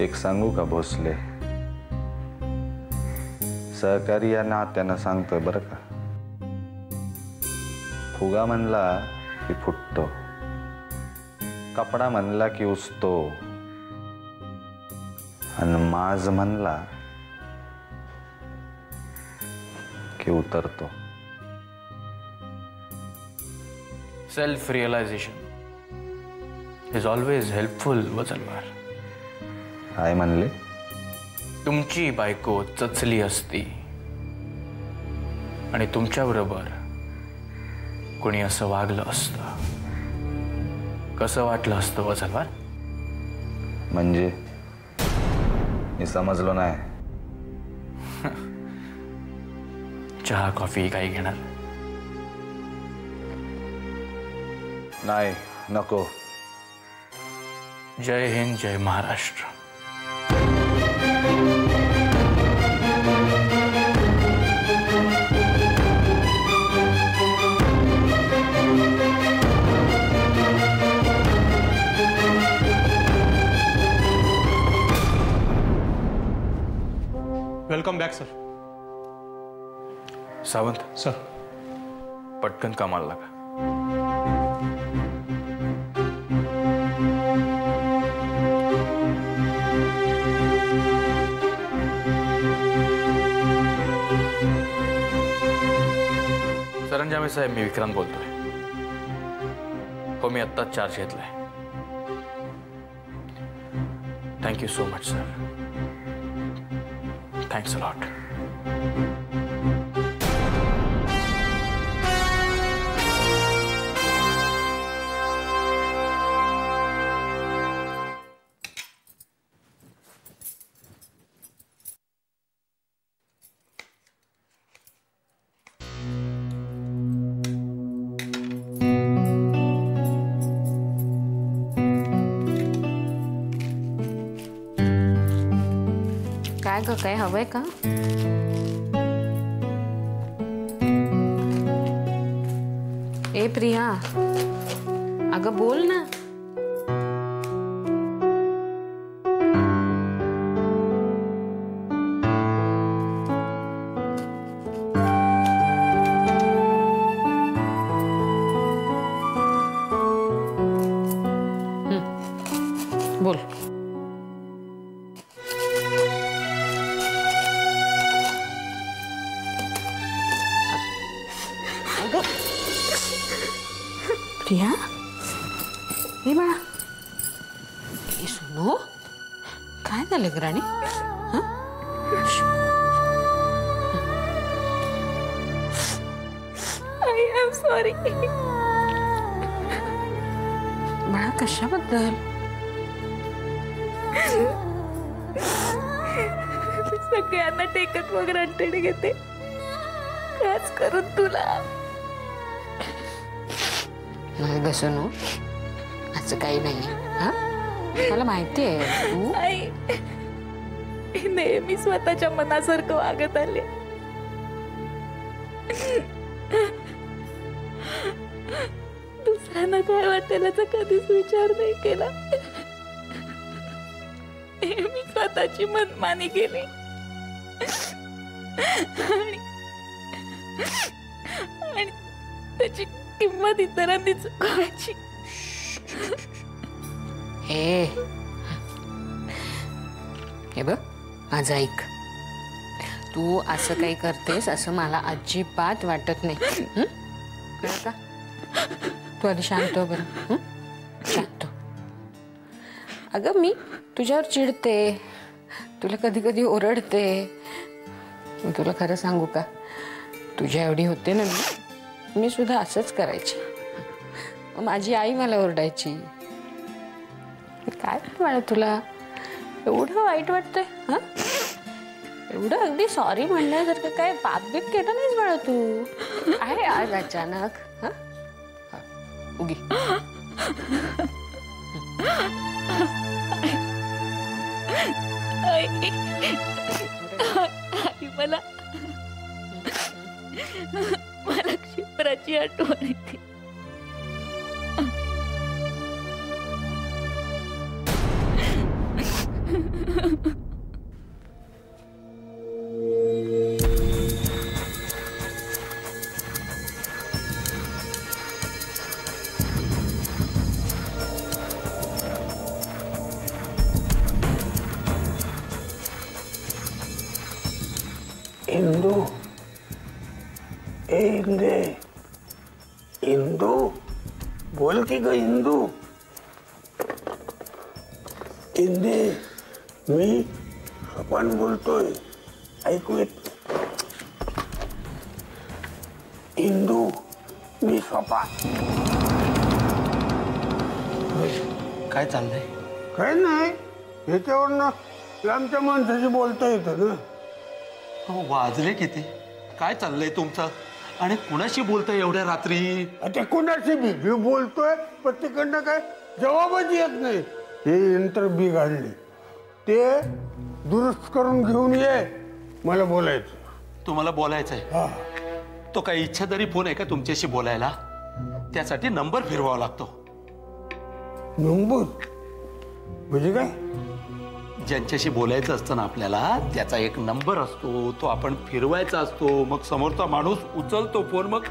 एक सांगू का भोसले, सहकारी या नात्यानं सांगतोय बरं का, फुगा म्हणला की फुटतो, कपडा म्हणला की उसतो, आणि माज म्हणला की उतरतो. Self realization is always helpful वजनवार. काय म्हणले? तुमची बायको चचली असती आणि तुमच्याबरोबर कोणी असं वागलं असतं, कसं वाटलं असतं वजनवार? म्हणजे मी समजलो नाही. चहा कॉफी काही घेणार? नाही, नको. जय हिंद, जय Maharashtra. Welcome back sir. Sawant sir, पटकन कामाला लागा. सरंजामे साहेब, मी विक्रांत बोलतोय. हो, मी आत्ताच चार्ज घेतलाय. Thank you so much sir. Thanks a lot. काय ग, काय हवंय का? ए प्रिया, अगं बोल ना. बोल. प्रिया, हे बाळा, हे सुनो, काय झालं ग राणी? I am sorry. बाळा, कशाबद्दल? सगळ्यांना टेकत मग रंटणी घेते, खास करून तुला. नाही ग सोनू, असं काही नाही. हा, मला माहिती आहे तू. आई नेहमी स्वतःच्या मनासारखं वागत आले. दुसऱ्यांना काय वाटेल याचा कधीच विचार नाही केला. मी स्वतःची मनमानी केली आणि त्याची किंमत इतरांनी चुकवायची. हे बघ, माझं ऐक. तू असं काही करतेस असं मला अजिबात वाटत नाही. कळलं का? तू आधी शांत हो बरं. शांत हो. अगं, मी तुझ्यावर चिडते, तुला कधी कधी ओरडते. मी तुला खरं सांगू का, तुझ्या एवढी होते ना मी सुद्धा असंच करायची. माझी आई मला ओरडायची. काय बाळा, तुला एवढं वाईट वाटतंय? हा, एवढं अगदी सॉरी म्हणण्यासारखं काय पाप बीप केलं नाहीस बाळा तू? आहे आज अचानक. हा, उगी. मला क्षिप्राची आठवण येते. इंदू, ए इंदे, इंदू, बोल की ग इंदू. इंदे, मी आपण बोलतोय, ऐकू येत. इंदू, मी स्वपा. काय चाललंय? काय नाही, ह्याच्यावरनं लांबच्या माणसाशी बोलता येतं ना. अहो वाजले किती? काय चाललंय तुमचं? आणि कुणाशी बोलताय एवढ्या रात्री? आता कोणाशी बी मी बोलतोय, पण तिकडनं काय जवाबच येत नाही. हे यंत्र बिघडले, ते दुरुस्त करून घेऊन ये, मला बोलायचं. तुम्हाला बोलायचंय? हा, तो काही इच्छाधारी फोन आहे का तुमच्याशी बोलायला? त्यासाठी नंबर फिरवावा लागतो. नंबर म्हणजे काय? ज्यांच्याशी बोलायचं असतं ना आपल्याला, त्याचा एक नंबर असतो, तो आपण फिरवायचा असतो. मग समोरचा माणूस उचलतो फोन. मग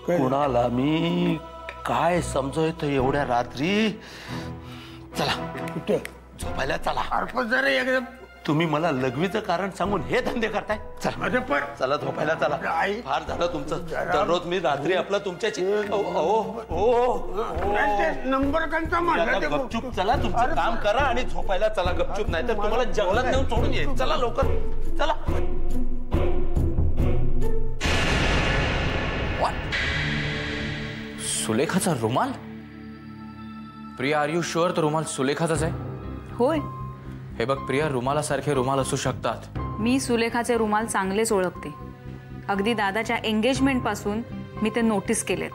कुणाला मी काय समजवतो एवढ्या रात्री? चला कुठे झोपायला चला. अर्पण जरा एकदम. तुम्ही मला लघवीचं कारण सांगून हे धंदे करताय? चला माझं पण चला झोपायला चला. आई. फार झालं तुमचं. दररोज मी रात्री आपला तुमच्याची नंबर कंचा म्हणला ते गपचूप चला, तुमचं काम करा आणि झोपायला चला गपचूप. नाही तर तुम्हाला जंगलात नेऊन सोडून येईल. चला लवकर चला. सुलेखाचा रुमाल? प्रिया, आर यू शुअर तो रुमाल सुलेखाचाच आहे? होय, हे बघ प्रिया, रुमालासारखे रुमाल असू शकतात. मी सुलेखाचे रुमाल चांगलेच ओळखते. अगदी दादाच्या एंगेजमेंट पासून मी ते नोटीस केलेत.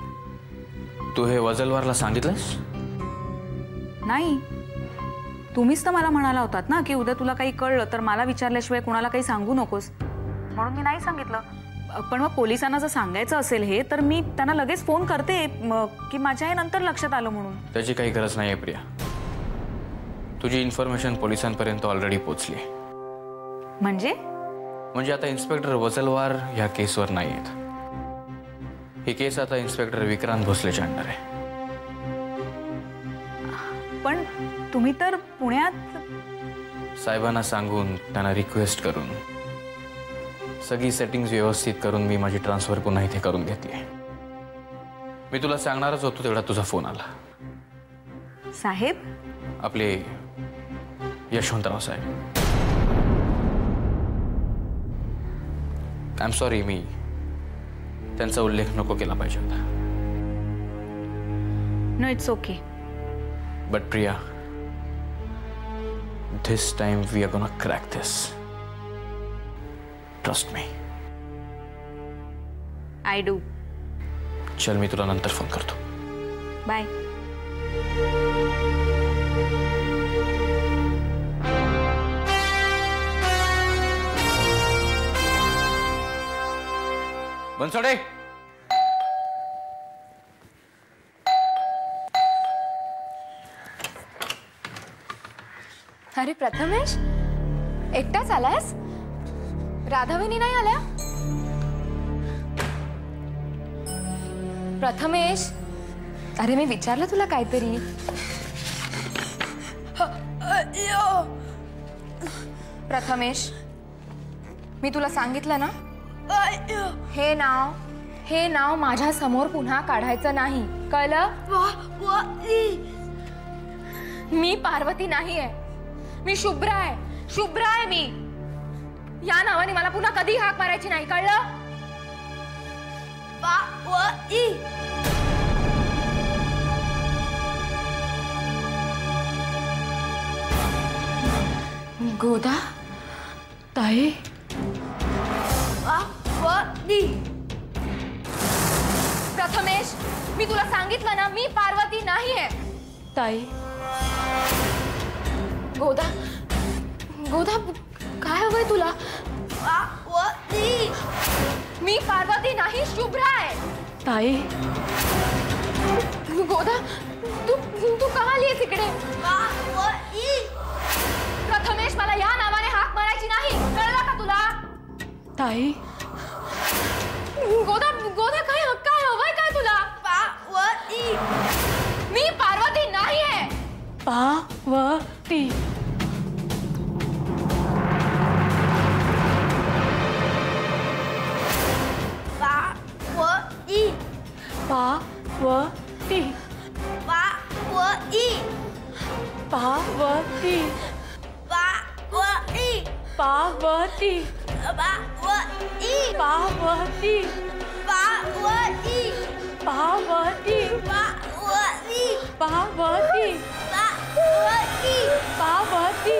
तू हे वजलवारला सांगितलंस? नाही, तुम्हीच तर मला म्हणाला होतात ना की उद्या तुला काही कळलं तर मला विचारल्याशिवाय कुणाला काही सांगू नकोस, म्हणून मी नाही सांगितलं. पण मग पोलिसांना जर सांगायचं असेल हे, तर मी त्यांना लगेच फोन करते की माझ्या हे नंतर लक्षात आलं म्हणून. त्याची काही गरज नाही आहे प्रिया. तुझी इन्फॉर्मेशन पोलिसांपर्यंत ऑलरेडी पोहोचली. म्हणजे आता इन्स्पेक्टर वजलवार ह्या केसवर नाही आहेत. ही केस आता इन्स्पेक्टर विक्रांत भोसलेच्या अंडर आहे. पण तुम्ही तर पुण्यात. साहेबांना सांगून, त्यांना रिक्वेस्ट करून, सगळी सेटिंग्स व्यवस्थित करून मी माझी ट्रान्सफर पुन्हा इथे करून घेतली. मी तुला सांगणारच होतो तेवढा तुझा फोन आला. साहेब? आपले यशवंतराव साहेब. आय एम सॉरी, मी त्यांचा उल्लेख नको केला पाहिजे होता. No, it's okay. But Priya, this time we are gonna crack this. Trust me. I do. चल, मी तुला नंतर फोन करतो. बाय. बनसोडे. अरे प्रथमेश, एकटाच आलास? राधावहिनी नाही आल्या? प्रथमेश, अरे मी विचारलं तुला काहीतरी. प्रथमेश, मी तुला सांगितलं ना, हे नाव माझ्या समोर पुन्हा काढायचं नाही, कळलं? मी पार्वती नाहीये, मी शुभ्रा आहे. शुभ्रा आहे मी. या नावाने मला पुन्हा कधी हाक मारायची नाही, कळलं? गोदा ताई. प्रथमेश, मी तुला सांगितलं ना, मी पार्वती नाहीये. ताई. गोदा, गोदा, काय हवंय तुला? मी पार्वती नाही, शुभ्रा आहे. ताई. गोदा, तू का आलीयस इकडे? प्रथमेश, मला या नावाने हाक मारायची नाही, कळलं का तुला? ताई. गोदा, गोदा, काय हवंय काय तुला? मी पार्वती नाहीये. पार्वती. पार्वती पार्वती पार्वती पार्वती पार्वती पार्वती पार्वती पार्वती पार्वती पार्वती पार्वती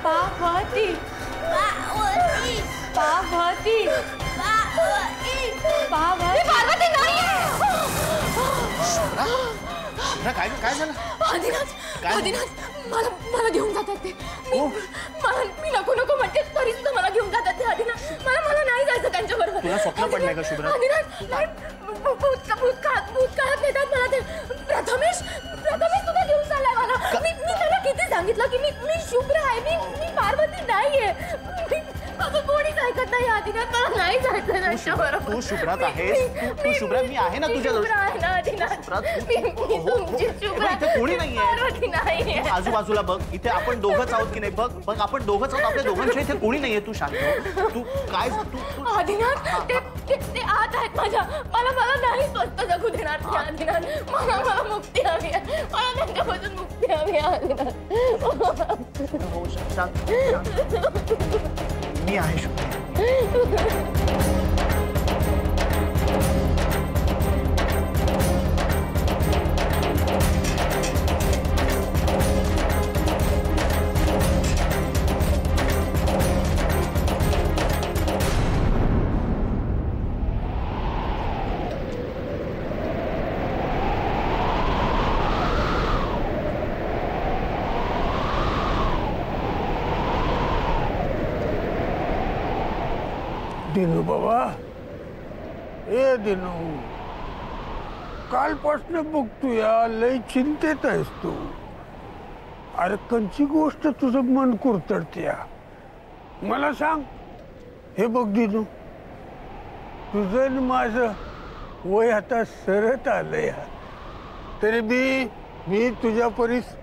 पार्वती पार्वती पार्वती पार्वती पार्वती नाहीये. काय काय झालं? आदिनाथ मला मला घेऊन जातात ते. मी नको नको म्हणते तरी सुद्धा मला घेऊन जातात ते. आदिनाथ मला नाही जायचं त्यांच्या बरोबर. तुला स्वप्न पडलंय का शुभ्रा? आदिनाथ नाही, भूतकाळात नेतात मला ते. प्रथमेश सुद्धा घेऊन चाललाय मला. मी त्याला किती सांगितलं की मी शुभ्रा आहे, मी पार्वती नाहीये. कोणीच ऐकत नाही. आदिनाथ मला नाही जायचं त्यांच्या बरोबर. तू शुभ्रात आहेस. तू शुभ्रा, मी आहे ना तुझ्या शुभ्रा आहे ना आदिनाथ. मी तुमची शुभ्रा. इथे कोणी नाहीये. पार्वती नाहीये. आजूबाजूला बघ, इथे आपण दोघंच आहोत की नाही. बघ आपण दोघंच आहोत. आपल्या दोघांच्या इथे कोणी नाहीये. तू शांत हो. तू काय तू आदिनाथ ते आत आहेत माझ्या. मला नाही स्वस्त जगू देणार ते. आदिनाथ मला मुक्ती हवी आहे. मला त्यांच्यापासून मुक्ती हवी आहे. आदिनाथ हो, शांत. मी आहे शुभ्रा. दिनू बाबा, ए दिनू, कालपासून बघतो या लय चिंतेत आहेस तू. अरे कंची गोष्ट तुझं मन कुरतडत्या. मला सांग, हे बघ दिनू, तुझं आणि माझं वय आता सरत आलंय. तरी मी तुझ्या परीस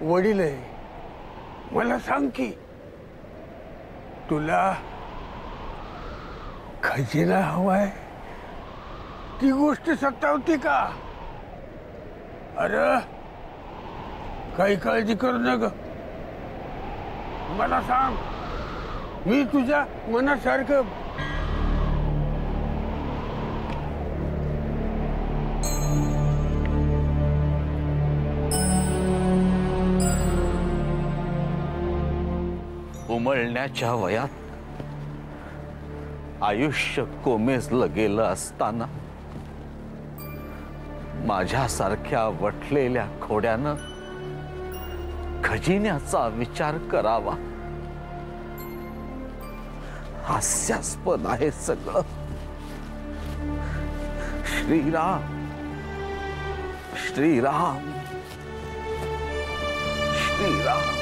वडील आहे. मला सांग की तुला खजिना हवाय, ती गोष्ट सतावती का? अरे काही काळजी करू नका. मला सांग, मी तुझ्या मनासारखं उमलण्याच्या वयात आयुष्य कोमेजलं गेलं असताना माझ्यासारख्या वटलेल्या खोड्यानं खजिन्याचा विचार करावा. हास्यास्पद आहे सगळं. श्रीराम श्रीराम श्रीराम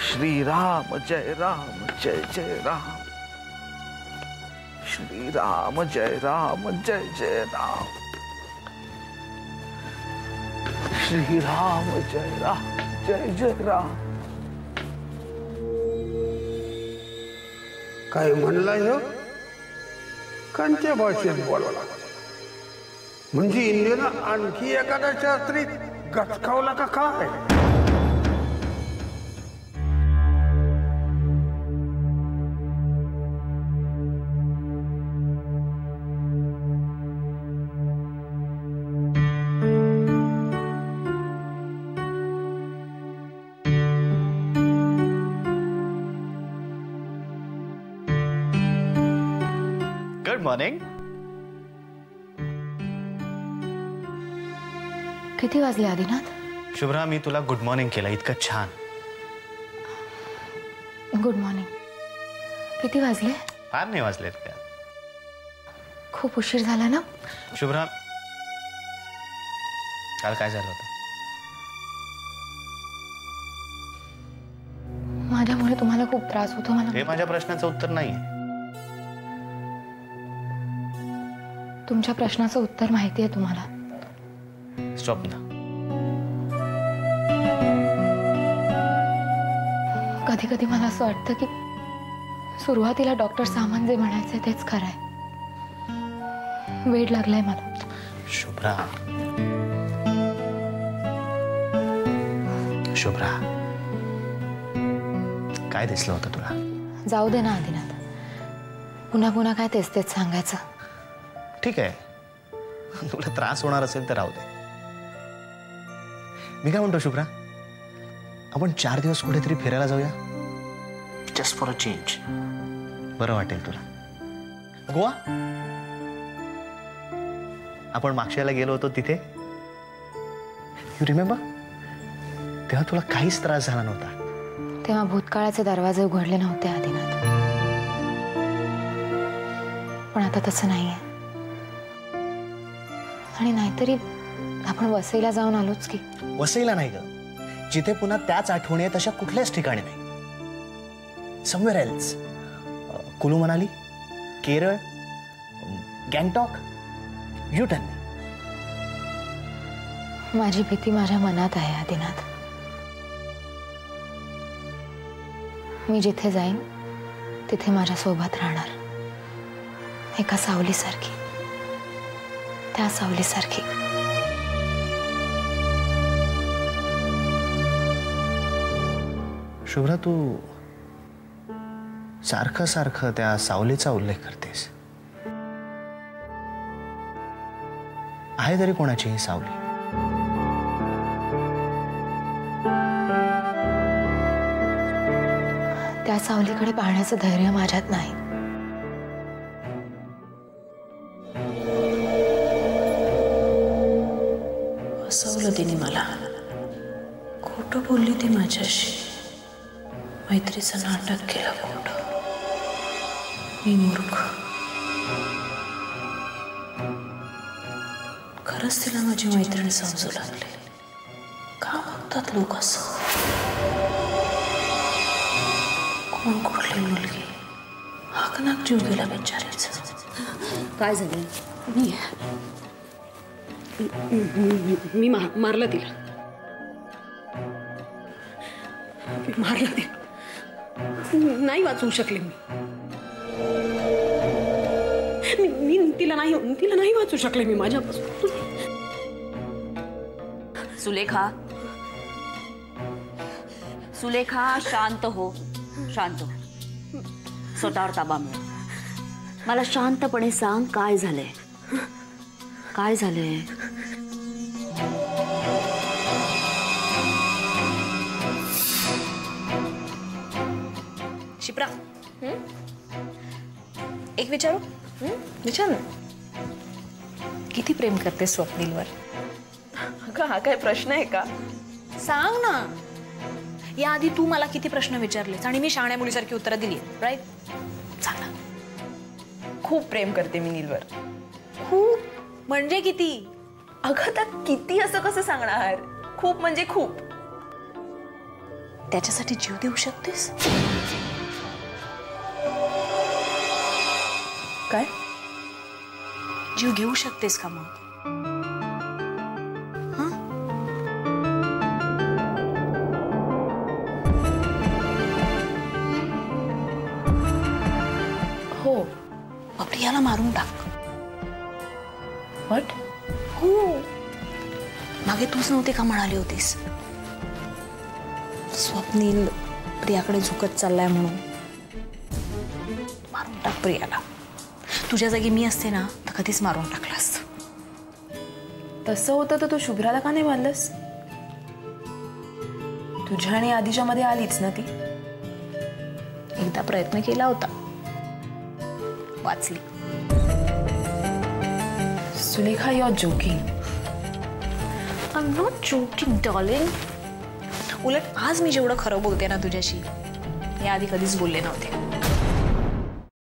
श्रीराम जय राम जय जय राम. श्रीराम जय राम जय जय राम. श्रीराम जय राम जय जय राम. काय म्हणलाय हो? कोणत्या भाषेत बोलावला? म्हणजे इंडियानं आणखी एखादा शास्त्री गचकावला का काय? Good morning. किती वाजले आदिनाथ? शुभ्रा, मी तुला गुड मॉर्निंग केलं. इतकं छान. Good morning. किती वाजले? फार नाही वाजलेत का? खूप उशीर झाला ना? शुभ्रा, काल काय झालं होतं? माझ्यामुळे तुम्हाला खूप त्रास होतो. हे माझ्या प्रश्नाचं उत्तर नाही. तुमच्या प्रश्नाचं उत्तर माहिती आहे तुम्हाला. स्वप्न, कधी कधी मला असं वाटतं की सुरुवातीला डॉक्टर सामान जे म्हणायचे तेच खरंय. वेड लागलाय मला. शुभ्रा, शुभ्रा, काय दिसलं होतं तुला? जाऊ दे ना आदिनाथ, पुन्हा पुन्हा काय तेच तेच सांगायचं. ठीक आहे, तुला त्रास होणार असेल तर राहू दे. मी काय म्हणतो शुभ्रा, आपण 4 दिवस कुठेतरी फिरायला जाऊया. Just for a change. बरं वाटेल तुला. गोवा, आपण मागच्या वेळेला गेलो होतो तिथे, यू रिमेंबर? तेव्हा तुला काहीच त्रास झाला नव्हता. तेव्हा भूतकाळाचे दरवाजे उघडले नव्हते आदिनाथ, पण आता तसं नाहीये. आणि नाहीतरी आपण वसईला जाऊन आलोच की. वसईला नाही ग, जिथे पुन्हा त्याच आठवणी आहेत अशा कुठल्याच ठिकाणी नाही. Somewhere else. Kullu Manali, Kerala, Gangtok, you tell me. माझी भीती माझ्या मनात आहे आदिनाथ. मी जिथे जाईन तिथे माझ्या सोबत राहणार, एका सावलीसारखी, त्या सावलीसारखी. शुभ्रा, तू सारखं सारखं त्या सावलीचा उल्लेख करतेस. आहे तरी कोणाची ही सावली? त्या सावलीकडे पाहण्याचं धैर्य माझ्यात नाही. फसवलं तिने मला, खोटं बोलली ती माझ्याशी, मैत्रीचं नाटक केलं खोटं. मी मूर्ख. खरंच तिला माझी मैत्रीण समजू लागली. का बघतात लोक असं? कोण कुठली मुलगी हाकनाक जीव गेला बिचारीचं. काय झालं? मी मारलं तिला, मारलं तिला. नाही वाचवू शकले मी तिला नाही वाचू शकले मी माझ्यापासून. सुलेखा, सुलेखा, शांत हो, शांत हो. स्वतःवर ताबा मिळव. मला शांतपणे सांग, काय झालंय? काय झालंय? शिप्रा, एक विचारू? विचार ना. किती प्रेम करते स्वप्नीलवर? अगं, हा काय प्रश्न आहे का? सांग ना. याआधी तू मला किती प्रश्न विचारलेस आणि मी शाण्या मुलीसारखी उत्तरं दिली, राईट? सांग ना. खूप प्रेम करते मी नीलवर. खूप म्हणजे किती? अगं, आता किती असं कसं सांगणार? खूप म्हणजे खूप. त्याच्यासाठी जीव देऊ शकतेस? काय? जीव घेऊ शकतेस का मग? हो. बापरे, याला मारून टाक. व्हॉट? हो, मागे तूच नव्हते का म्हणाली होतीस स्वप्नील प्रियाकडे झुकत चाललाय म्हणून? मारून टाक प्रियाला. तुझ्या जागी मी असते ना तर कधीच मारून टाकलं असतं. तसं होतं तर तू शुभ्राला का नाही मानलंस? तुझ्या आणि आधीच्या मध्ये आलीच ना ती. एकदा प्रयत्न केला होता, वाचली. Sulekha, you are joking. I am not joking darling. उलट आज मी जेवढं खरं बोलते ना तुझ्याशी, याआधी कधीच बोलले नव्हते.